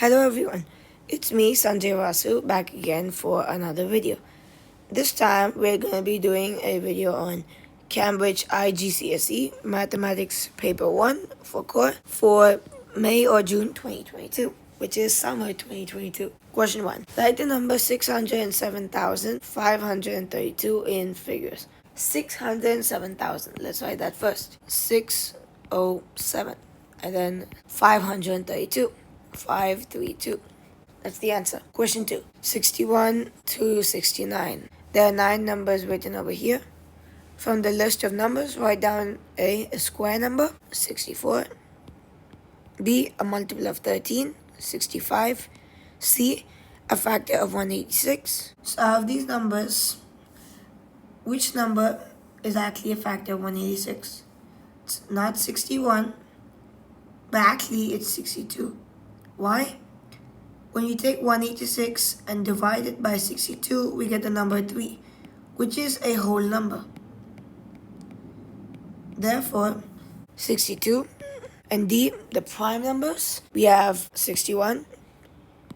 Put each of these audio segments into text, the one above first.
Hello everyone, it's me Sanjay Vasu back again for another video. This time we're going to be doing a video on Cambridge IGCSE Mathematics Paper 1 for core for May or June 2022, which is summer 2022. Question 1. Write the number 607,532 in figures. 607,000. Let's write that first. 607. And then 532. 532. That's the answer. Question 2. 61 to 69. There are 9 numbers written over here. From the list of numbers, write down A square number, 64. B, a multiple of 13, 65. C, a factor of 186. So out of these numbers, which number is actually a factor of 186? It's not 61, but actually it's 62. Why? When you take 186 and divide it by 62, we get the number 3, which is a whole number. Therefore, 62. And D, the prime numbers, we have 61.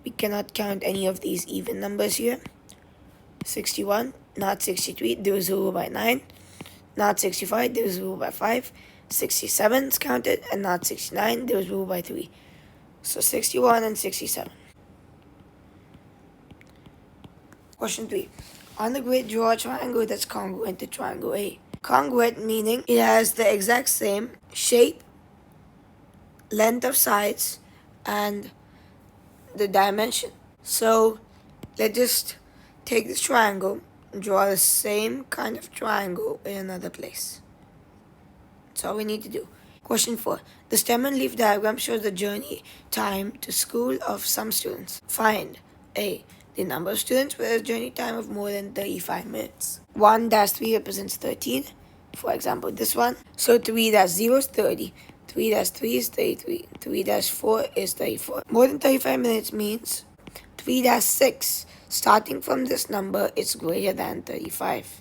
We cannot count any of these even numbers here. 61, not 63, divisible by 9. Not 65, divisible by 5. 67 is counted, and not 69, divisible by 3. So 61 and 67. Question 3. On the grid, draw a triangle that's congruent to triangle A. Congruent meaning it has the exact same shape, length of sides, and the dimension. So let's just take this triangle and draw the same kind of triangle in another place. That's all we need to do. Question 4. The stem and leaf diagram shows the journey time to school of some students. Find A, the number of students with a journey time of more than 35 minutes. 1-3 represents 13. For example, this one. So 3-0 is 30. 3-3 is 33. 3-4 is 34. More than 35 minutes means 3-6. Starting from this number, it's greater than 35.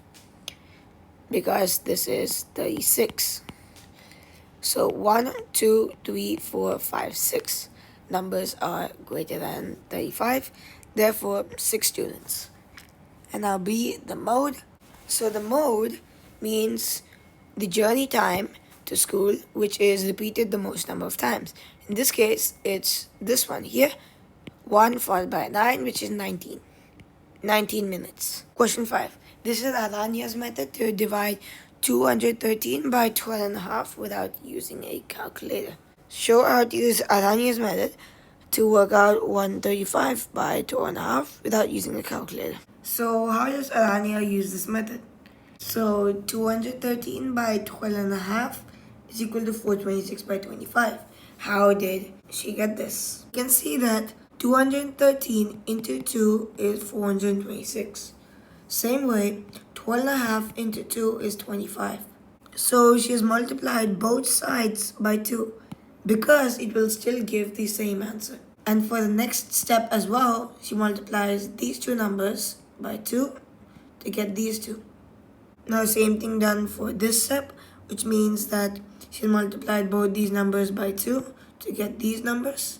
Because this is 36. So 1, 2, 3, 4, 5, 6 numbers are greater than 35. Therefore, 6 students. And now B, the mode. So the mode means the journey time to school, which is repeated the most number of times. In this case, it's this one here. 1 followed by 9, which is 19. 19 minutes. Question 5. This is Arania's method to divide 213 by 12.5 without using a calculator. Show how to use Arania's method to work out 135 by 12.5 without using a calculator. So how does Arania use this method? So 213 by 12.5 is equal to 426 by 25. How did she get this? You can see that 213 into 2 is 426. Same way, 12.5 into 2 is 25. So she has multiplied both sides by 2 because it will still give the same answer. And for the next step as well, she multiplies these two numbers by 2 to get these two. Now same thing done for this step, which means that she multiplied both these numbers by 2 to get these numbers.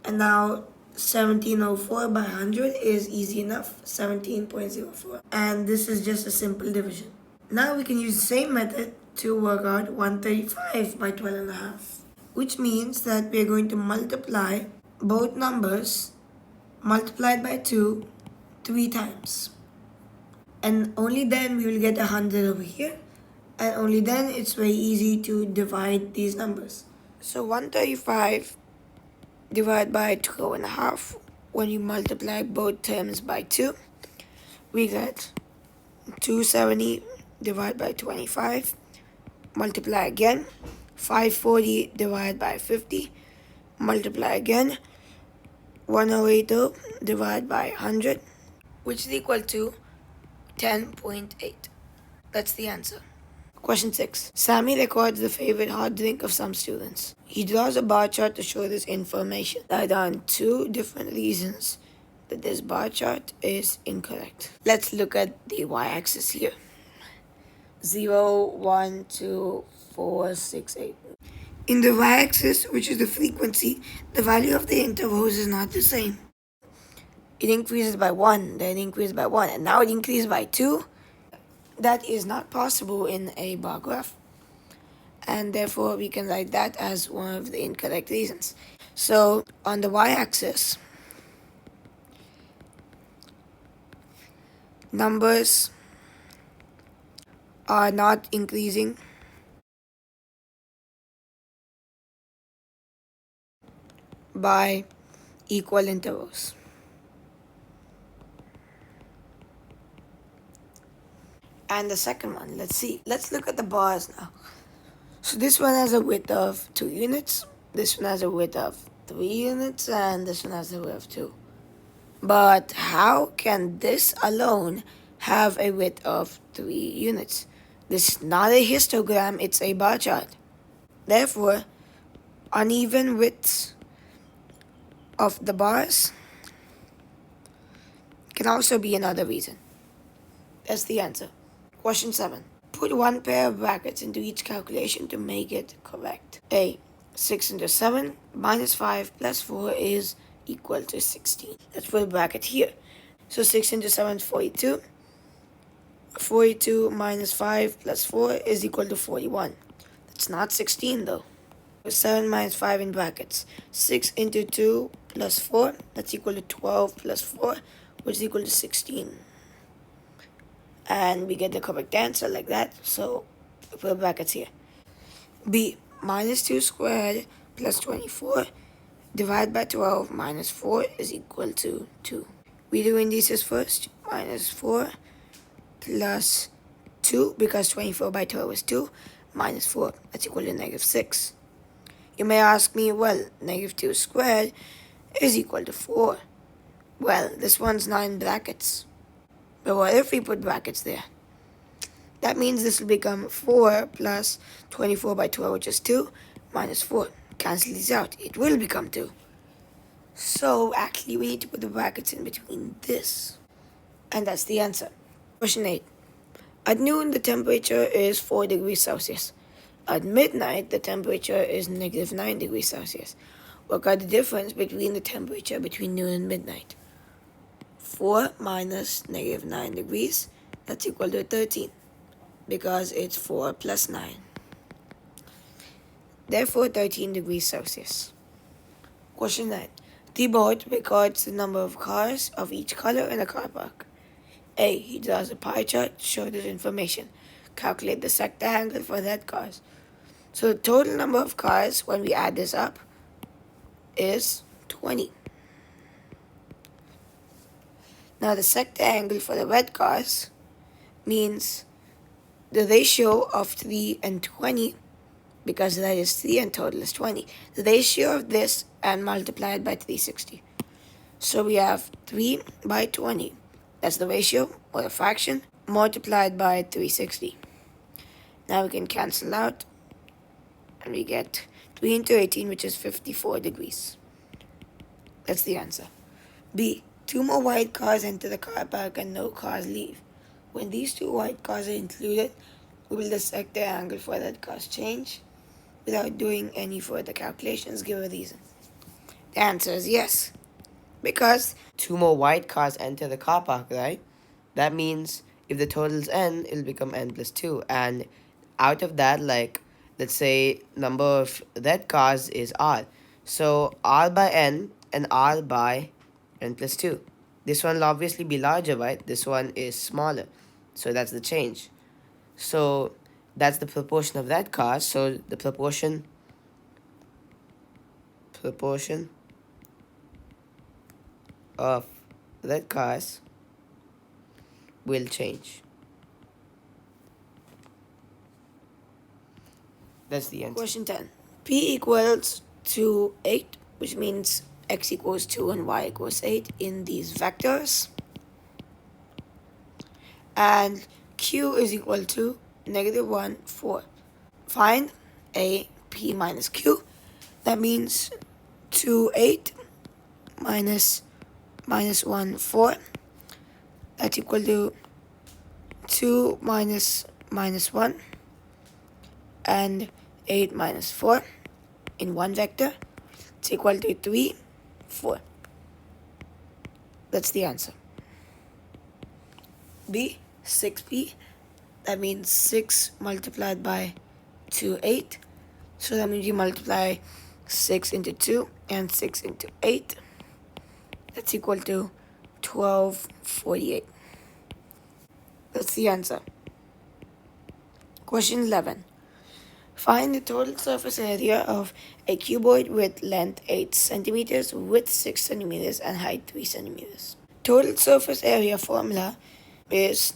And now 1704 by 100 is easy enough, 17.04. And this is just a simple division. Now we can use the same method to work out 135 by 12.5, which means that we are going to multiply both numbers multiplied by 2 3 times. And only then we will get 100 over here. And only then it's very easy to divide these numbers. So 135 divided by 12.5, when you multiply both terms by 2, we get 270 divided by 25, multiply again, 540 divided by 50, multiply again, 1080 divided by 100, which is equal to 10.8. That's the answer. Question 6. Sammy records the favorite hot drink of some students. He draws a bar chart to show this information. There are 2 different reasons that this bar chart is incorrect. Let's look at the y-axis here. 0, 1, 2, 4, 6, 8. In the y-axis, which is the frequency, the value of the intervals is not the same. It increases by 1, then it increases by 1, and now it increases by 2. That is not possible in a bar graph, and therefore we can write that as one of the incorrect reasons. So on the y-axis, numbers are not increasing by equal intervals. And the second one, let's look at the bars now. So this one has a width of 2 units, this one has a width of 3 units, and this one has a width of 2. But how can this alone have a width of 3 units? This is not a histogram, it's a bar chart. Therefore, uneven widths of the bars can also be another reason. That's the answer. Question 7. Put one pair of brackets into each calculation to make it correct. A. 6 into 7 minus 5 plus 4 is equal to 16. Let's put a bracket here. So 6 into 7 is 42. 42 minus 5 plus 4 is equal to 41. That's not 16 though. 7 minus 5 in brackets. 6 into 2 plus 4, that's equal to 12 plus 4, which is equal to 16. And we get the correct answer like that, so we put brackets here. B. Minus 2 squared plus 24 divided by 12 minus 4 is equal to 2. We do indices first. Minus 4 plus 2, because 24 by 12 is 2, minus 4, that's equal to negative 6. You may ask me, well, negative 2 squared is equal to 4. Well, this one's not in brackets. But what if we put brackets there? That means this will become 4 plus 24 by 12, which is 2, minus 4. Cancel these out. It will become 2. So, actually, we need to put the brackets in between this. And that's the answer. Question 8. At noon, the temperature is 4 degrees Celsius. At midnight, the temperature is negative 9 degrees Celsius. Work out the difference between the temperature between noon and midnight. 4 minus negative 9 degrees, that's equal to 13, because it's 4 plus 9. Therefore, 13 degrees Celsius. Question 9. The board records the number of cars of each color in a car park. A. He draws a pie chart to show this information. Calculate the sector angle for that cars. So the total number of cars, when we add this up, is 20. Now the sector angle for the red cars means the ratio of 3 and 20, because that is 3 and total is 20. The ratio of this and multiply it by 360. So we have 3 by 20. That's the ratio, or the fraction, multiplied by 360. Now we can cancel out, and we get 3 into 18, which is 54 degrees. That's the answer. B. 2 more white cars enter the car park and no cars leave. When these 2 white cars are included, will the sector angle for that cars change? Without doing any further calculations, give a reason. The answer is yes. Because 2 more white cars enter the car park, right? That means if the total is n, it'll become n plus 2. And out of that, like, let's say number of red cars is r. So r by n and r by n plus 2. This one will obviously be larger, right? This one is smaller. So that's the change. So that's the proportion of that car. So the proportion of red cars will change. That's the answer. Question 10. P equals to 8, which means x equals 2 and y equals 8 in these vectors. And q is equal to negative 1, 4. Find a p minus q. That means 2, 8 minus 1, 4. That's equal to 2 minus 1 and 8 minus 4. in one vector, it's equal to 3, 4. That's the answer. B, 6p. That means 6 multiplied by 2, 8. So that means you multiply 6 into 2 and 6 into 8. That's equal to 1248. That's the answer. Question 11. Find the total surface area of a cuboid with length 8 centimeters, width 6 centimeters, and height 3 centimeters. Total surface area formula is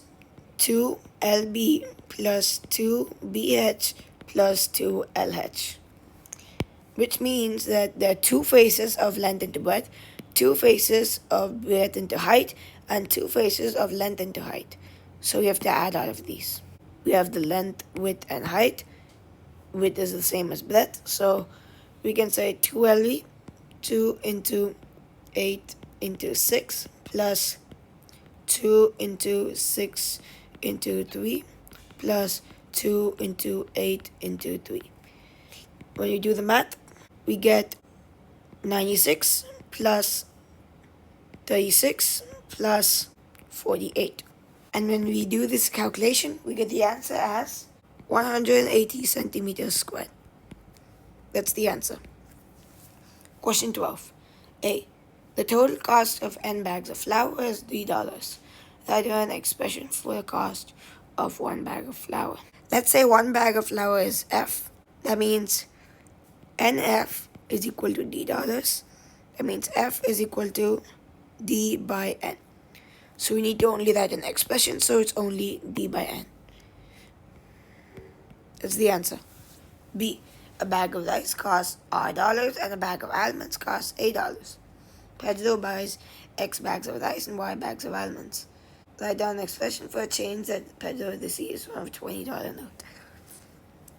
2LB plus 2BH plus 2LH, which means that there are two faces of length into breadth, two faces of breadth into height, and two faces of length into height. So we have to add all of these. We have the length, width, and height. Width is the same as breadth, so we can say 2LB, 2 into 8 into 6, plus 2 into 6 into 3, plus 2 into 8 into 3. When you do the math, we get 96 plus 36 plus 48. And when we do this calculation, we get the answer as 180 centimeters squared. That's the answer. Question 12. A. The total cost of n bags of flour is $3. Write an expression for the cost of one bag of flour. Let's say one bag of flour is F. That means NF is equal to D dollars. That means F is equal to D by N. So we need to only write an expression, so it's only D by N. That's the answer. B. A bag of rice costs $R and a bag of almonds costs $8. Pedro buys X bags of rice and Y bags of almonds. Write down an expression for a change that Pedro receives from a $20 note.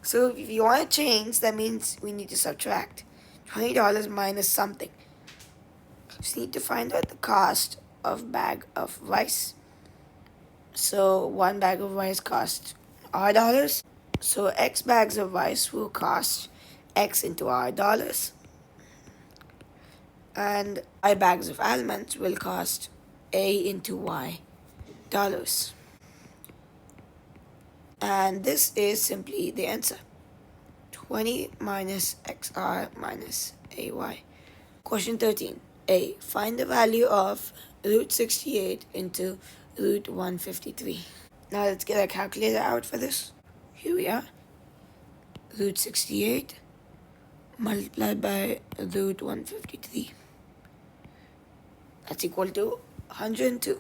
So if you want to change, that means we need to subtract $20 minus something. Just need to find out the cost of bag of rice. So one bag of rice costs $R. So X bags of rice will cost X into R dollars. And Y bags of almonds will cost A into Y dollars. And this is simply the answer. 20 minus XR minus AY. Question 13. A. Find the value of root 68 into root 153. Now let's get a calculator out for this. Here we are. Root 68 multiplied by root 153. That's equal to 102.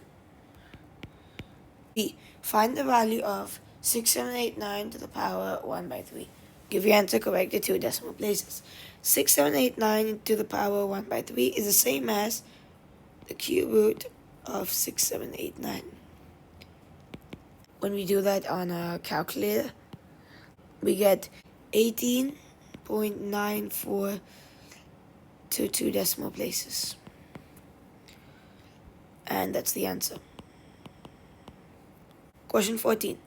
B. Find the value of 6789 to the power 1 by 3. Give your answer correct at 2 decimal places. 6789 to the power 1 by 3 is the same as the cube root of 6789. When we do that on a calculator, we get 18.94 to 2 decimal places. And that's the answer. Question 14.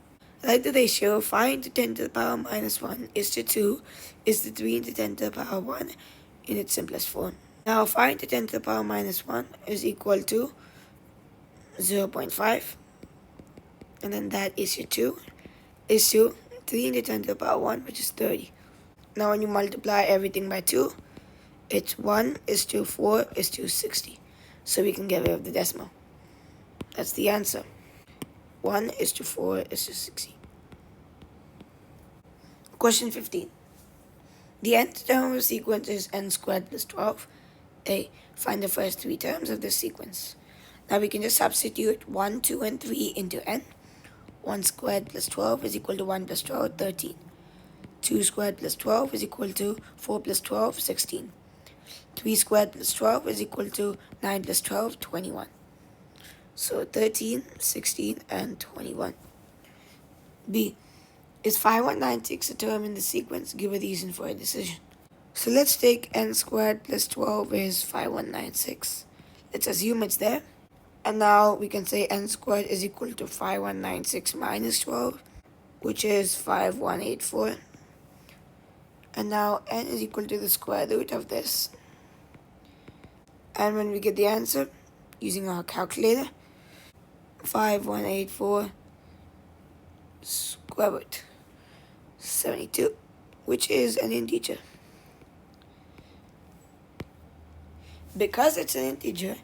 Write the ratio 5 into 10 to the power minus 1 is to 2 is to 3 into 10 to the power 1 in its simplest form. Now 5 into 10 to the power minus 1 is equal to 0.5. And then that is to 2 is to 3 into 10 to the power 1, which is 30. Now when you multiply everything by 2, it's 1 is to 4 is to 60. So we can get rid of the decimal. That's the answer. 1 is to 4 is to 60. Question 15. The nth term of a sequence is n squared plus 12. A. Find the first 3 terms of this sequence. Now we can just substitute 1, 2, and 3 into n. 1 squared plus 12 is equal to 1 plus 12, 13. 2 squared plus 12 is equal to 4 plus 12, 16. 3 squared plus 12 is equal to 9 plus 12, 21. So 13, 16, and 21. B. Is 5196 a term in the sequence? Give a reason for a decision. So let's take n squared plus 12 is 5196. Let's assume it's there. And now we can say n squared is equal to 5196 minus 12, which is 5184. And now n is equal to the square root of this. And when we get the answer, using our calculator, 5184 square root 72, which is an integer. Because it's an integer,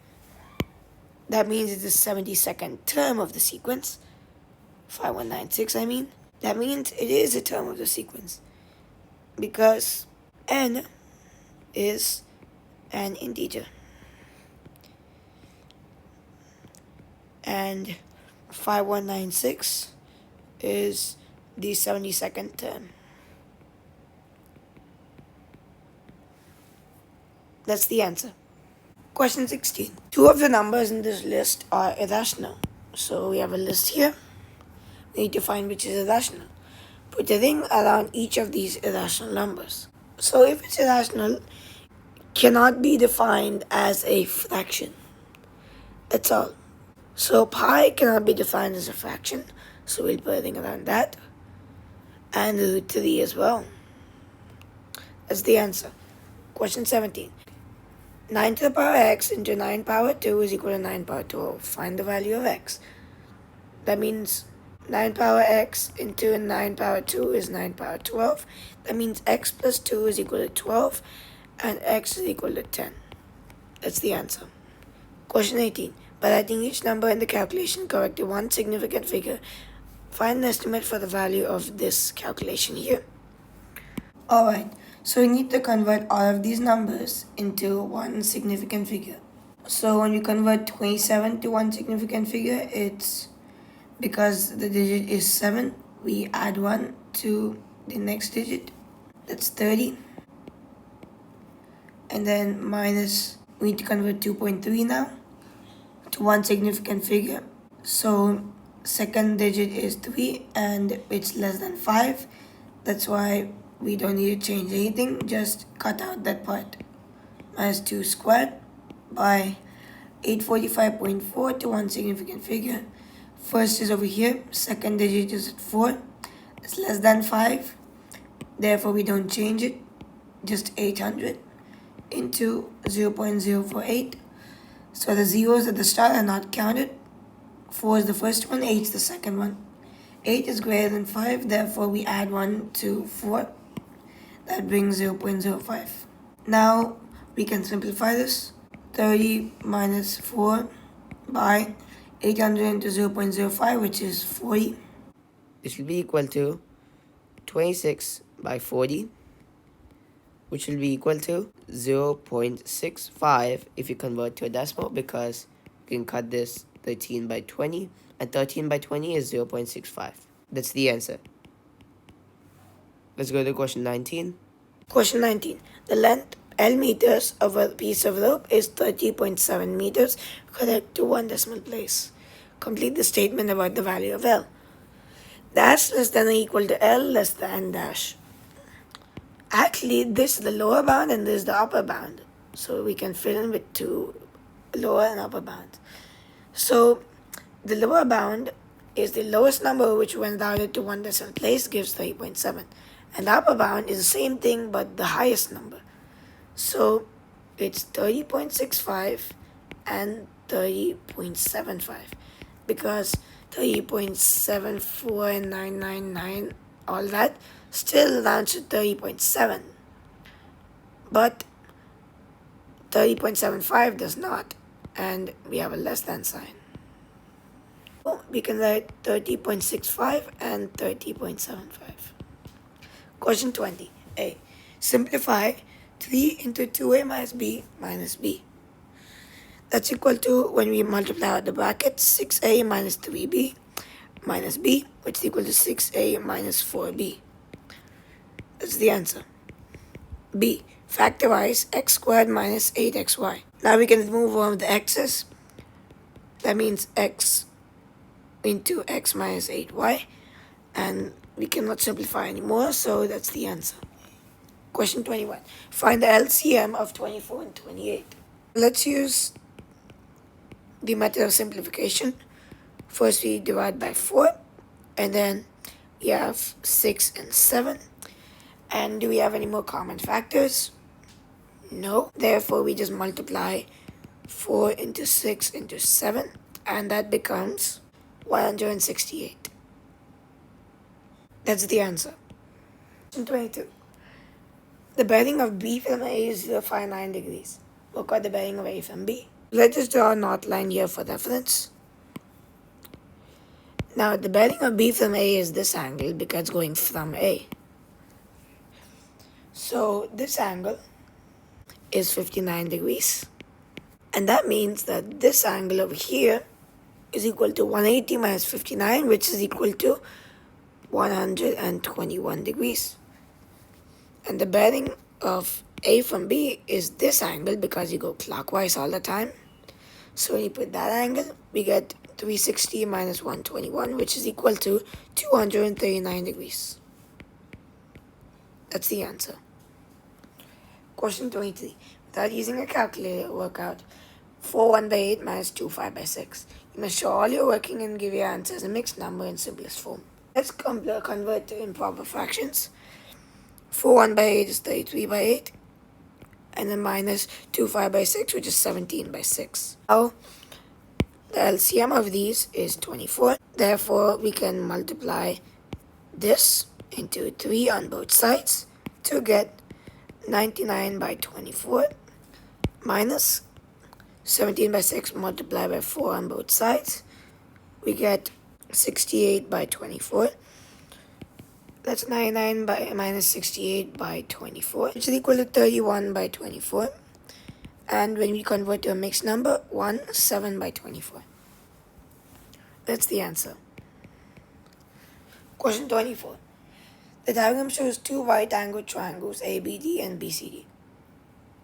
that means it's the 72nd term of the sequence. 5196, I mean. That means it is a term of the sequence. Because n is an integer. And 5196 is the 72nd term. That's the answer. Question 16. Two of the numbers in this list are irrational. So we have a list here. We need to find which is irrational. Put a ring around each of these irrational numbers. So if it's irrational, it cannot be defined as a fraction. That's all. So pi cannot be defined as a fraction. So we'll put a ring around that. And root 3 as well. That's the answer. Question 17. 9 to the power x into 9 power 2 is equal to 9 power 12. Find the value of x. That means 9 power x into 9 power 2 is 9 power 12. That means x plus 2 is equal to 12 and x is equal to 10. That's the answer. Question 18. By writing each number in the calculation correct to one significant figure, find an estimate for the value of this calculation here. Alright, so we need to convert all of these numbers into one significant figure. So when you convert 27 to one significant figure, it's because the digit is 7, we add 1 to the next digit, that's 30. And then minus, we need to convert 2.3 now to one significant figure. So second digit is 3 and it's less than 5. That's why we don't need to change anything, just cut out that part. Minus 2 squared by 845.4 to one significant figure. First is over here, second digit is at 4. It's less than 5. Therefore, we don't change it, just 800 into 0.048. So the zeros at the start are not counted. 4 is the first one, 8 is the second one. 8 is greater than 5, therefore we add 1 to 4. That brings 0.05. Now we can simplify this. 30 minus 4 by 800 into 0.05, which is 40. This will be equal to 26 by 40, which will be equal to 0.65 if you convert to a decimal, because you can cut this 13 by 20, and 13 by 20 is 0.65. That's the answer. Let's go to question 19. Question 19. The length L meters of a piece of rope is 30.7 meters. Correct to one decimal place. Complete the statement about the value of L. Dash less than or equal to L less than dash. Actually, this is the lower bound and this is the upper bound. So we can fill in with two lower and upper bounds. So the lower bound is the lowest number which when rounded to one decimal place gives 30.7. And the upper bound is the same thing but the highest number. So it's 30.65 and 30.75, because 30.74 and 999, all that, still rounds to 30.7. But 30.75 does not, and we have a less than sign. So we can write 30.65 and 30.75. Question 20. A. Simplify 3 into 2a minus b. That's equal to, when we multiply out the brackets, 6a minus 3b minus b, which is equal to 6a minus 4b. That's the answer. B. Factorize x squared minus 8xy. Now we can remove one of the x's. That means x into x minus 8y. And we cannot simplify anymore, so that's the answer. Question 21. Find the LCM of 24 and 28. Let's use the method of simplification. First we divide by 4, and then we have 6 and 7. And do we have any more common factors? No. Therefore, we just multiply 4 into 6 into 7, and that becomes 168. That's the answer. Question 22. The bearing of B from A is 059 degrees. Work out the bearing of A from B. Let's just draw a north line here for reference. Now, the bearing of B from A is this angle because it's going from A. So, this angle is 59 degrees. And that means that this angle over here is equal to 180 minus 59, which is equal to 121 degrees. And the bearing of A from B is this angle because you go clockwise all the time. So when you put that angle, we get 360 minus 121, which is equal to 239 degrees. That's the answer. Question 23. Without using a calculator, work out 4 1 by 8 minus 2 5 by 6. You must show all your working and give your answer as a mixed number in simplest form. Let's convert to improper fractions. 4 1 by 8 is 33 by 8. And then minus 2 5 by 6, which is 17 by 6. Now, the LCM of these is 24. Therefore, we can multiply this into 3 on both sides to get 99 by 24 minus 17 by 6 multiplied by 4 on both sides. We get 68 by 24. That's 99 by minus 68 by 24, which is equal to 31 by 24. And when we convert to a mixed number, 7 by 24. That's the answer. Question 24. The diagram shows two right-angled triangles ABD and BCD.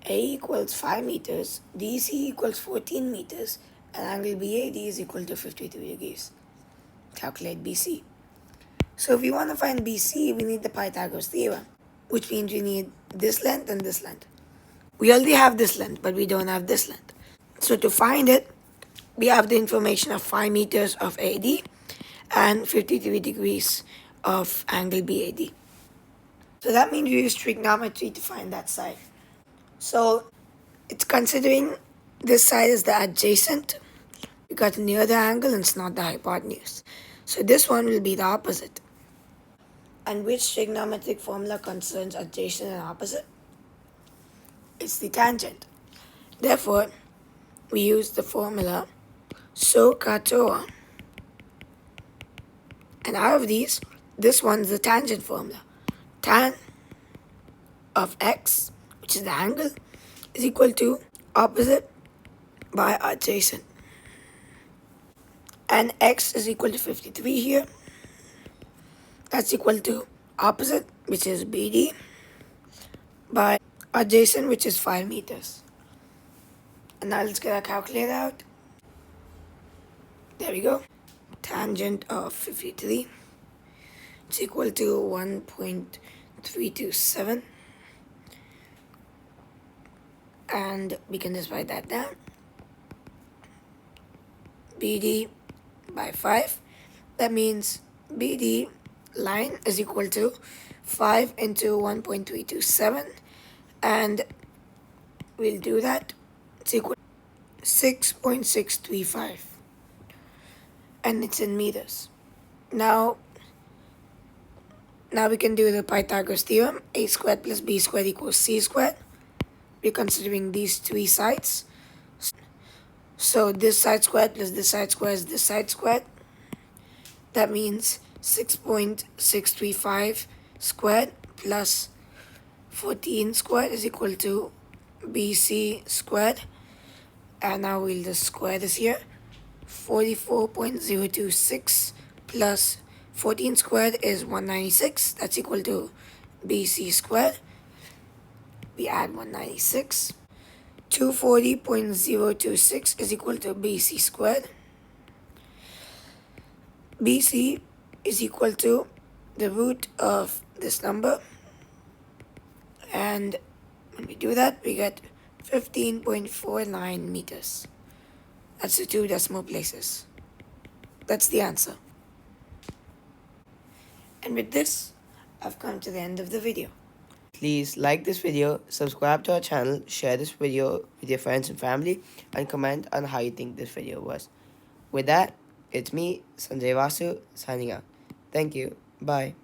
A equals 5 meters, DC equals 14 meters, and angle BAD is equal to 53 degrees. Calculate BC. So if we want to find BC, we need the Pythagoras theorem, which means we need this length and this length. We already have this length, but we don't have this length. So to find it, we have the information of 5 meters of AD and 53 degrees of angle BAD. So that means we use trigonometry to find that side. So it's considering this side as the adjacent because near the angle and it's not the hypotenuse. So this one will be the opposite. And which trigonometric formula concerns adjacent and opposite? It's the tangent. Therefore, we use the formula SOHCAHTOA. And out of these, this one's the tangent formula. Tan of x, which is the angle, is equal to opposite by adjacent. And x is equal to 53 here. That's equal to opposite, which is BD, by adjacent, which is 5 meters. And now let's get our calculator out. There we go. Tangent of 53 is equal to 1.327. And we can just write that down. BD by 5. That means BD line is equal to 5 into 1.327. And we'll do that. It's equal to 6.635. And it's in meters. Now we can do the Pythagoras theorem. A squared plus B squared equals C squared. We're considering these three sides. So this side squared plus this side squared is this side squared. That means 6.635 squared plus 14 squared is equal to BC squared. And now we'll just square this here. 44.026 plus 14 squared is 196. That's equal to BC squared. We add 196. 240.026 is equal to BC squared. BC is equal to the root of this number. And when we do that, we get 15.49 meters. That's the 2 decimal places. That's the answer. And with this, I've come to the end of the video. Please like this video, subscribe to our channel, share this video with your friends and family, and comment on how you think this video was. With that, it's me, Sanjay Vasu, signing out. Thank you. Bye.